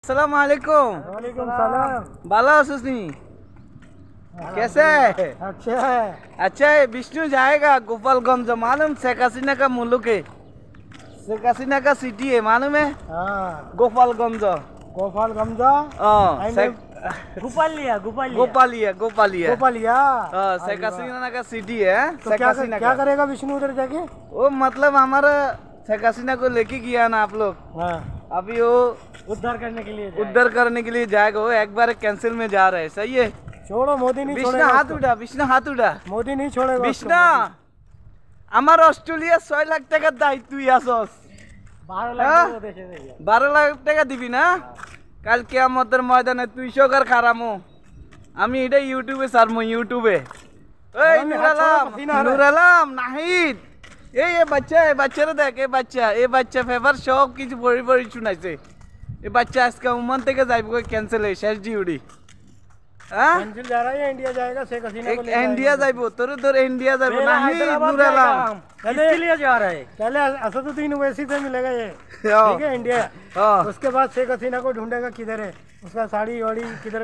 अस्सलाम वालेकुम। वालेकुम सलाम। बाला सुसनी कैसे है? अच्छा है। अच्छा है। विष्णु जाएगा गोपालगंज, मालूम? शेख हसीना का मुल्क है, शेख हसीना का सिटी है, मालूम है? हाँ गोपालगंज। गोपालगंज। हाँ गोपालिया गोपालिया गोपालिया गोपालिया। हाँ, शेख हसीना का सिटी है। तो शेख क्या हसीना क्या का करेगा विष्णु उधर जाके? वो मतलब हमारा शेख हसीना को लेके गया ना आप लोग, हाँ अभी वो उद्धार करने के लिए उद्धार करने के लिए जाएगा। वो एक बार कैंसिल में जा रहे हैं। सही है। छोड़ो, मोदी नहीं विष्णु छोड़ेगा हाथ उसको। उठा, विष्णु हाथ उठा। मोदी नहीं छोड़ेगा বিষ্ণু उसको। আমার অস্ট্রেলিয়া 6 লাখ টাকার দায়িত্ব তুই আসস, 12 लाख वो देशे देगा। 12 লাখ টাকা দিবি না? কাল কিয়ামতের ময়দানে তুই সকার খারামো, আমি এটা ইউটিউবে সারমো, ইউটিউবে। এই নুর আলম নাহিদ, এই বাচ্চা, এই বাচ্চারে দেখ, এই বাচ্চা পেপার সব কিছু পড়ি পড়ি শুনাইছে। এই বাচ্চা আজকে ওমান থেকে যাইব, ক্যান্সেল হয়ে শেষ ডিউটি। হ্যাঁ, कैंसिल जा रहा है या इंडिया जाएगा? शेख हसीना को लेकर इंडिया जाइबो, তোর इंडिया जाइबो। নাহিদ নুর আলম किसके लिए जा रहा है? पहले असदुद्दीन ओवैसी से मिलेगा ये, ठीक है, इंडिया। उसके बाद शेख हसीना को ढूंढेगा किधर है, उसका साड़ी वाड़ी किधर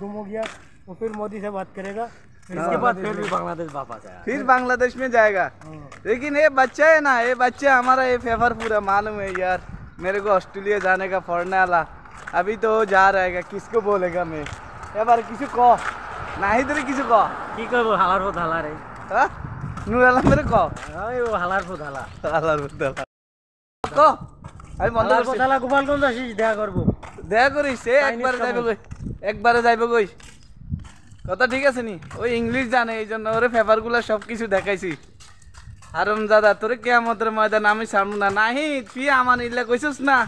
गुम हो गया, वो फिर मोदी से बात करेगा। इसके बाद फिर भी बांग्लादेश वापस आया, फिर बांग्लादेश में जाएगा। लेकिन ये बच्चा है ना, ये बच्चा हमारा ये फेवर पूरा मालूम है यार। मेरे को ऑस्ट्रेलिया जाने का पड़ने वाला, अभी तो जा रहेगा। किसको बोलेगा मैं এবার কিছু ক, নাহি ধরে কিছু ক। কি করবো? হালার পথ হালা রে। হ্যাঁ, নুর আলমের ক, ওই ও হালার পথ হালা। হালার পথ হালা ক। আমি বন্ধ হালার করছি। পথ হালা গোপালগঞ্জ আসিস, দেখা করবো। দেখা করিস, সে একবারে যাইবে কই, একবারে যাইবে কই। কথা ঠিক আছে নি? ওই ইংলিশ জানে, এই জন্য ওরে পেপারগুলো সব কিছু দেখাইছি। হারুন দাদা তোরে কিয়ামতের ময়দান আমি সামনে না। নাহি ফি আমানিল্লাহ কইছিস না?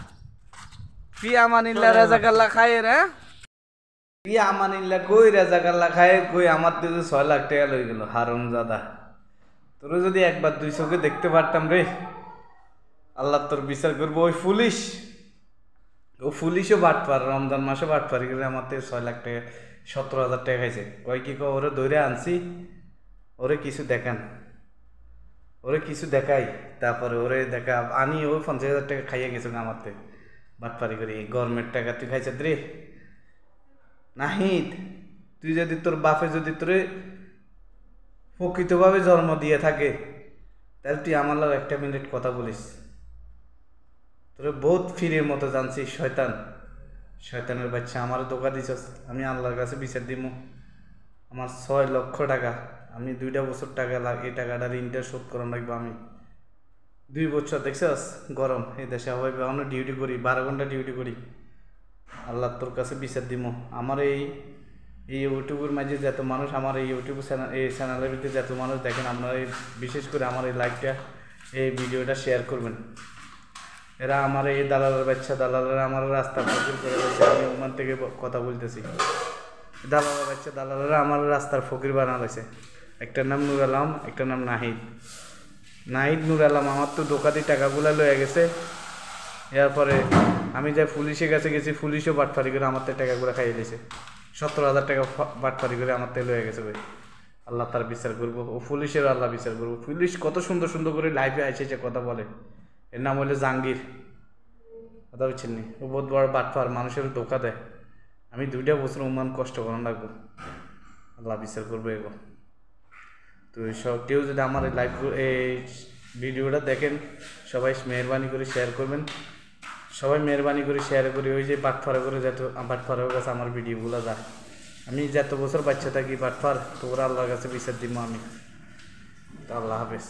ফি আমানিল্লাহ রাজাকাল্লাহ খায়ের। হ্যাঁ, ফি আমানিল্লাহ কই রাজাকাল্লাহ খায়ের কই? আমার তো 6 লাখ টাকা লই গেল। হারুন দাদা তোরে যদি একবার 2 চোখে দেখতে পারতাম রে, আল্লাহ তোর বিচার করবো। ওই পুলিশ, ও পুলিশও বাটপার, রমজান মাসে বাটপারি করে আমার থেকে 6 লাখ টাকা 17,000 টাকা খাইছে। কয় কি কো, ওরে ধরে আনছি, ওরে কিছু দেখান, ওরে কিছু দেখাই, তারপরে ওরে দেখা আনি। ও 50,000 টাকা খাইয়ে গেছে আমার থেকে বাটপারি করি। গভর্নমেন্ট টাকা তুই খাইছে রে। নাহিদ তুই যদি তোর বাপে যদি তোরে প্রকৃতভাবে জন্ম দিয়ে থাকে, তাহলে তুই আমার লোক 1 মিনিট কথা বলিস। তোরে বহুত ফিরের মতো জানছি। শয়তান, শয়তানের বাচ্চা, আমার ধোকা দিছস। আমি আল্লাহর কাছে বিচার দিব। আমার 6 লক্ষ টাকা, আমি 2টা বছর টাকা এই টাকাটা ঋণটা শোধ করার লাগবে। আমি 2 বছর দেখছস গরম এই দেশে হয়ে এখনো ডিউটি করি, 12 ঘন্টা ডিউটি করি। আল্লাহ তোর কাছে বিচার দিব। আমার এই ইউটিউবের মাঝে যত মানুষ, আমার এই ইউটিউব চ্যানেল, এই চ্যানেলের ভিতরে যত মানুষ দেখেন, আপনারা বিশেষ করে আমার এই লাইভটা, এই ভিডিওটা শেয়ার করবেন। এরা আমার এই দালালের বাচ্চা, দালালেরা আমার রাস্তা ফকির করে দিয়েছে। আমি ওমান থেকে কথা বলতেছি। দালালের বাচ্চা, দালালেরা আমার রাস্তার ফকির বানা দিয়েছে। একটার নাম নুর আলম, একটার নাম নাহিদ। নাহিদ নুর আলম আমার তো দোকানি টাকাগুলো লয়ে গেছে। এরপরে আমি যাই পুলিশের কাছে গেছি, পুলিশও বাটফারি করে আমার থেকে টাকাগুলো খাইয়ে দিয়েছে। 17,000 টাকা বাটফারি করে আমার থেকে লয়ে গেছে ভাই। আল্লাহ তার বিচার করবো, ও পুলিশেরও আল্লাহ বিচার করবো। পুলিশ কত সুন্দর সুন্দর করে লাইভে এসেছে কথা বলে। এর নাম হলো জাহাঙ্গীর, কথা বুঝছেন নি? ও বহুত বড় বাটফার, মানুষের ধোকা দেয়। আমি 2টা বছর উমান কষ্ট করানো লাগবো, আল্লাহ বিচার করবো এগো। তো সব কেউ যদি আমার এই লাইভ এই ভিডিওটা দেখেন, সবাই মেহরবানি করে শেয়ার করবেন। সবাই মেহরবানি করে শেয়ার করি। ওই যে বাটফারা করে যত বাটফারের কাছে আমার ভিডিওগুলো যায়। আমি যত বছর বাচ্চা থাকি বাটফার, তো ওরা আল্লাহর কাছে বিচার দিব আমি। তো আল্লাহ হাফেজ।